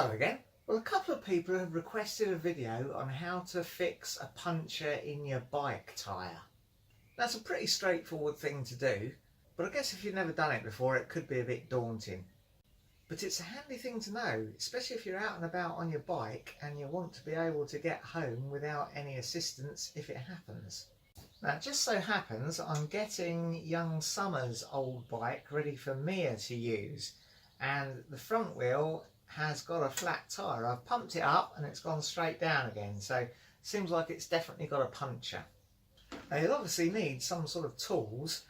Hello again. Well, a couple of people have requested a video on how to fix a puncture in your bike tyre. That's a pretty straightforward thing to do, but I guess if you've never done it before it could be a bit daunting. But it's a handy thing to know, especially if you're out and about on your bike and you want to be able to get home without any assistance if it happens. Now it just so happens I'm getting young Summer's old bike ready for Mia to use, and the front wheel has got a flat tyre. I've pumped it up and it's gone straight down again, so it seems like it's definitely got a puncture. Now you'll obviously need some sort of tools,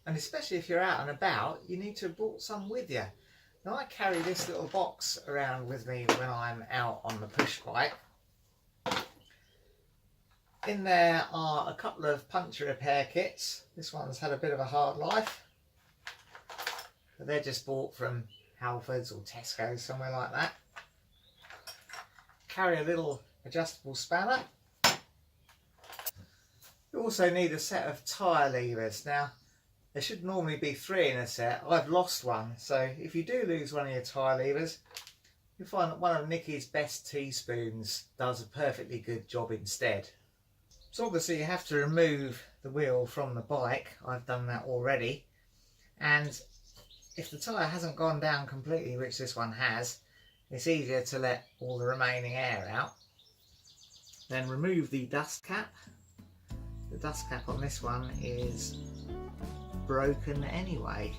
and especially if you're out and about you need to have brought some with you. Now I carry this little box around with me when I'm out on the push bike. In there are a couple of puncture repair kits. This one's had a bit of a hard life, but they're just bought from Halfords or Tesco, somewhere like that. Carry a little adjustable spanner. You also need a set of tyre levers. Now there should normally be 3 in a set. I've lost one, so if you do lose one of your tyre levers, you'll find that one of Nicky's best teaspoons does a perfectly good job instead. So obviously you have to remove the wheel from the bike. I've done that already, and if the tyre hasn't gone down completely, which this one has, it's easier to let all the remaining air out. Then remove the dust cap. The dust cap on this one is broken anyway.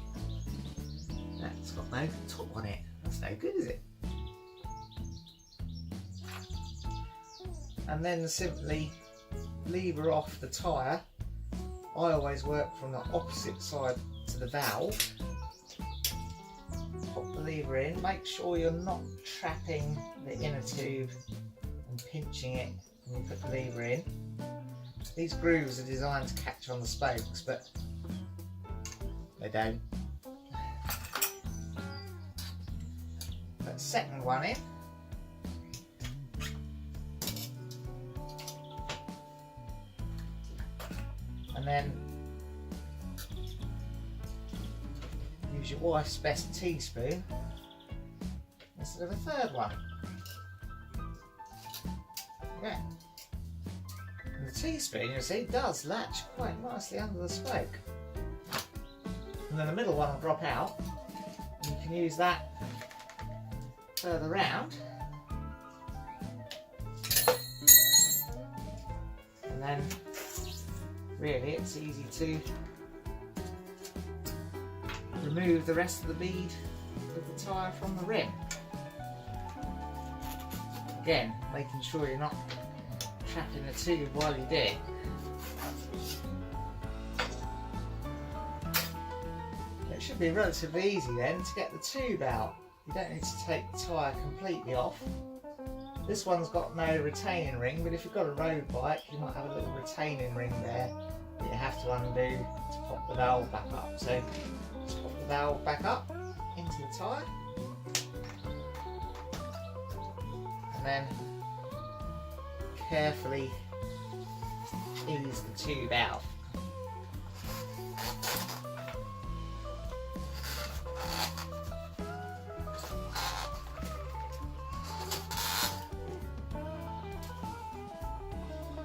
That's got no top on it. That's no good, is it? And then simply lever off the tyre. I always work from the opposite side to the valve. Pop the lever in, make sure you're not trapping the inner tube and pinching it when you put the lever in. These grooves are designed to catch on the spokes, but they don't. Put the second one in. And then use your wife's best teaspoon instead of a third one. Yeah. And the teaspoon, you see, does latch quite nicely under the spoke. And then the middle one will drop out, and you can use that further round. And then really it's easy to remove the rest of the bead of the tyre from the rim. Again, making sure you're not trapping the tube while you do it. It should be relatively easy then to get the tube out. You don't need to take the tyre completely off. This one's got no retaining ring, but if you've got a road bike you might have a little retaining ring there that you have to undo to pop the valve back up. So just pop the valve back up into the tyre, and then carefully ease the tube out.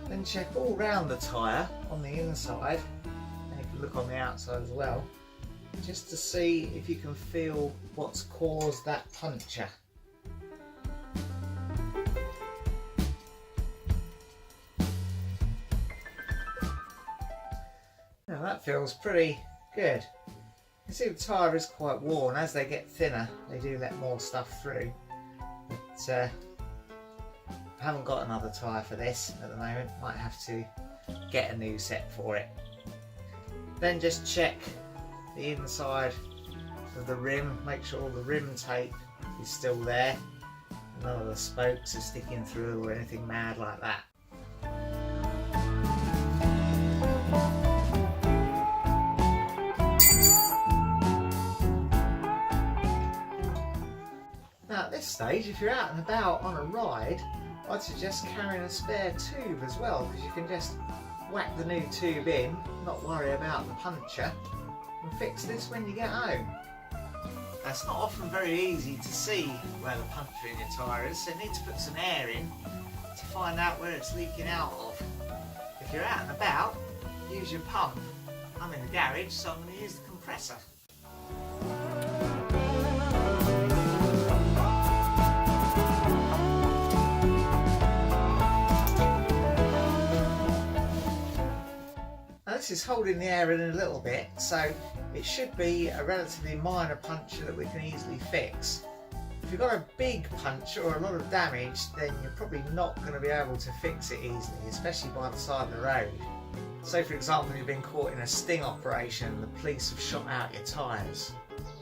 Then check all round the tyre on the inside, and you can look on the outside as well, just to see if you can feel what's caused that puncture. Now that feels pretty good. You can see the tyre is quite worn. As they get thinner they do let more stuff through, but I haven't got another tyre for this at the moment. Might have to get a new set for it. Then just check the inside of the rim, make sure all the rim tape is still there, none of the spokes are sticking through or anything mad like that. Now at this stage, if you're out and about on a ride, I'd suggest carrying a spare tube as well, because you can just whack the new tube in, not worry about the puncture, and fix this when you get home. It's not often very easy to see where the puncture in your tyre is, so you need to put some air in to find out where it's leaking out of. If you're out and about, use your pump. I'm in the garage, so I'm going to use the compressor. Now this is holding the air in a little bit, so it should be a relatively minor puncture that we can easily fix. If you've got a big puncture or a lot of damage, then you're probably not going to be able to fix it easily, especially by the side of the road. Say for example you've been caught in a sting operation and the police have shot out your tyres,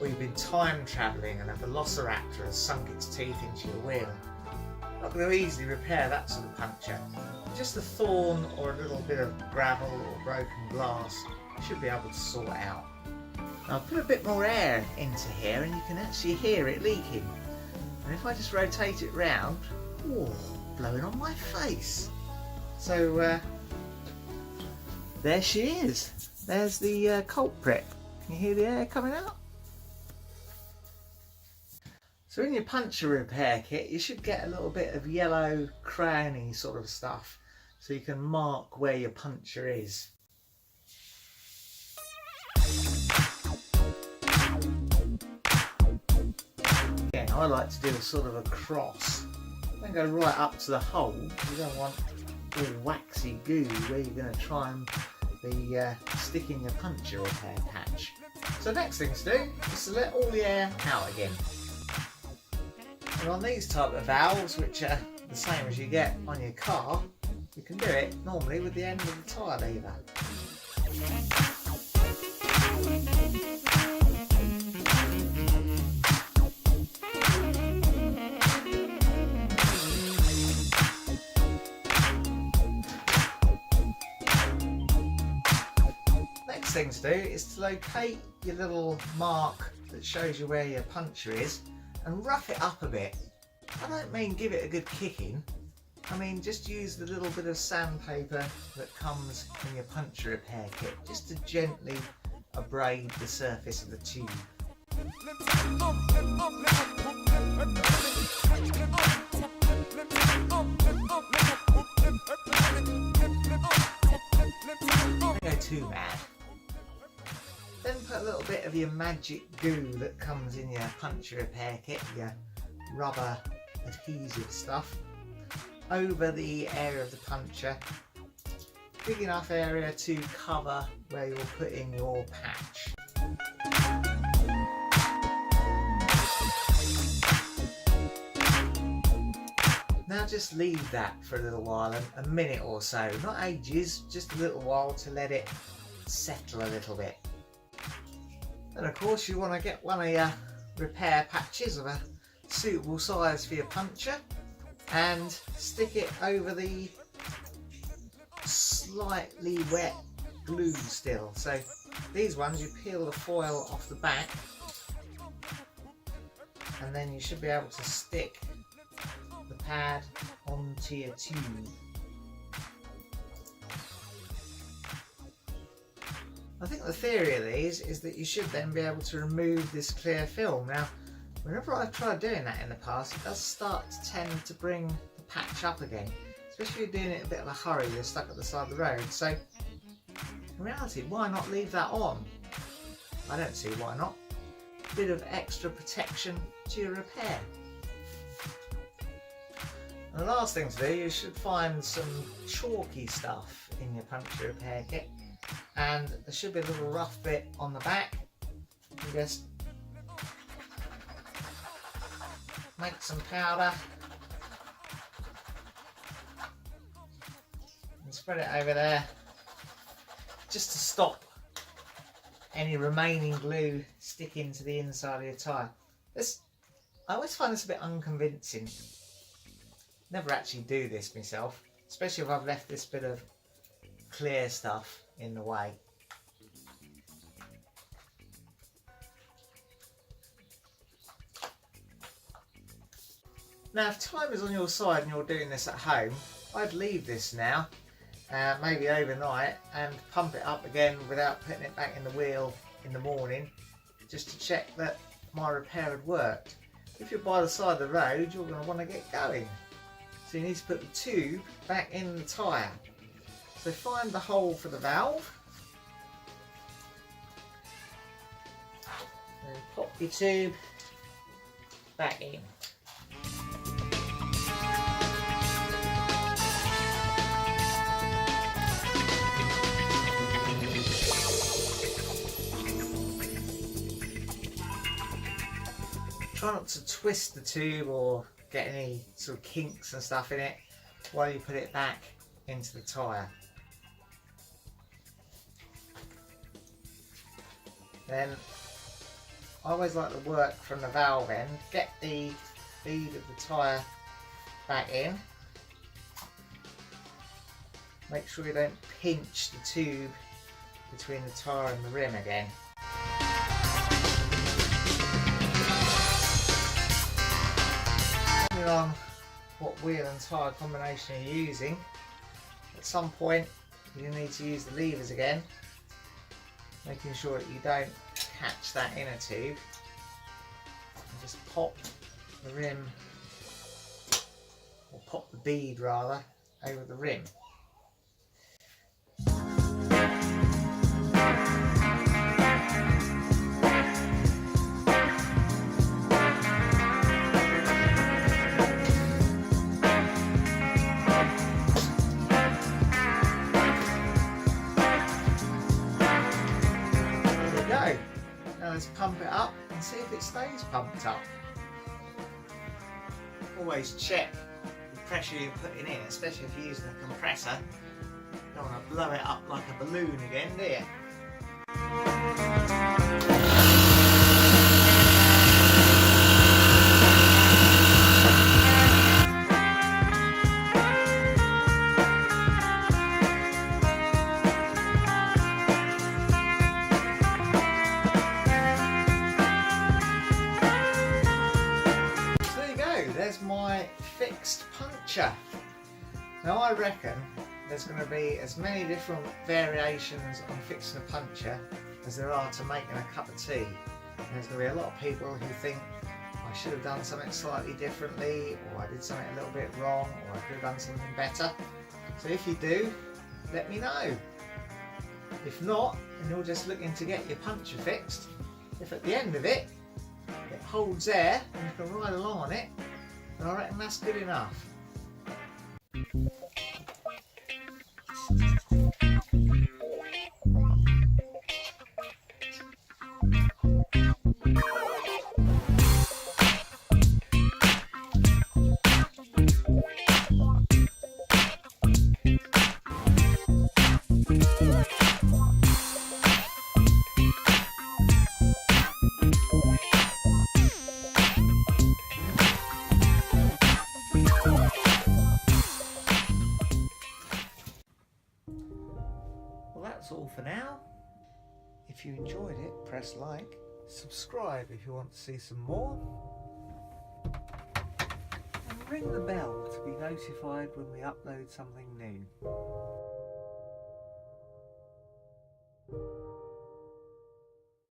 or you've been time travelling and a velociraptor has sunk its teeth into your wheel. Not going to easily repair that sort of puncture. Just a thorn or a little bit of gravel or broken glass you should be able to sort out. Now I've put a bit more air into here and you can actually hear it leaking. And if I just rotate it round, oh, blowing on my face. So there she is. There's the culprit. Can you hear the air coming out? So in your puncture repair kit you should get a little bit of yellow crayony sort of stuff so you can mark where your puncture is. Again, I like to do a sort of a cross. Don't go right up to the hole. You don't want all waxy goo where you're going to try and be sticking your puncture repair patch. So the next thing to do is to let all the air out again. And on these type of valves, which are the same as you get on your car, you can do it normally with the end of the tyre lever. Next thing to do is to locate your little mark that shows you where your puncture is and rough it up a bit. I don't mean give it a good kicking, I mean just use the little bit of sandpaper that comes in your puncture repair kit just to gently abrade the surface of the tube. Don't go too mad. Then put a little bit of your magic goo that comes in your puncture repair kit, your rubber adhesive stuff, over the area of the puncture. Big enough area to cover where you're putting your patch. Now just leave that for a little while, a minute or so, not ages, just a little while to let it settle a little bit. And of course you want to get one of your repair patches of a suitable size for your puncture and stick it over the slightly wet glue still. So these ones you peel the foil off the back and then you should be able to stick the pad onto your tube. I think the theory of these is that you should then be able to remove this clear film. Now, whenever I've tried doing that in the past, it does start to tend to bring the patch up again, especially if you're doing it in a bit of a hurry, you're stuck at the side of the road. So, in reality, why not leave that on? I don't see why not. A bit of extra protection to your repair. And the last thing to do, you should find some chalky stuff in your puncture repair kit. And there should be a little rough bit on the back. You can just make some powder and spread it over there just to stop any remaining glue sticking to the inside of your tyre. I always find this a bit unconvincing. Never actually do this myself, especially if I've left this bit of clear stuff in the way. Now if time is on your side and you're doing this at home, I'd leave this now, maybe overnight, and pump it up again without putting it back in the wheel in the morning, just to check that my repair had worked. If you're by the side of the road, you're going to want to get going. So you need to put the tube back in the tyre. So find the hole for the valve. Then pop your tube back in. Try not to twist the tube or get any sort of kinks and stuff in it while you put it back into the tyre. Then I always like to work from the valve end, get the bead of the tyre back in. Make sure you don't pinch the tube between the tyre and the rim again. Depending on what wheel and tyre combination you're using, at some point you need to use the levers again, making sure that you don't catch that inner tube, and just pop the rim, or pop the bead rather, over the rim. Now let's pump it up and see if it stays pumped up. Always check the pressure you're putting in, especially if you're using a compressor. You don't want to blow it up like a balloon again, do you? There's my fixed puncture. Now I reckon there's going to be as many different variations on fixing a puncture as there are to making a cup of tea. And there's going to be a lot of people who think I should have done something slightly differently, or I did something a little bit wrong, or I could have done something better. So if you do, let me know. If not, and you're just looking to get your puncture fixed, if at the end of it holds air and you can ride along on it, and I reckon that's good enough. That's all for now. If you enjoyed it, press like, subscribe if you want to see some more, and ring the bell to be notified when we upload something new.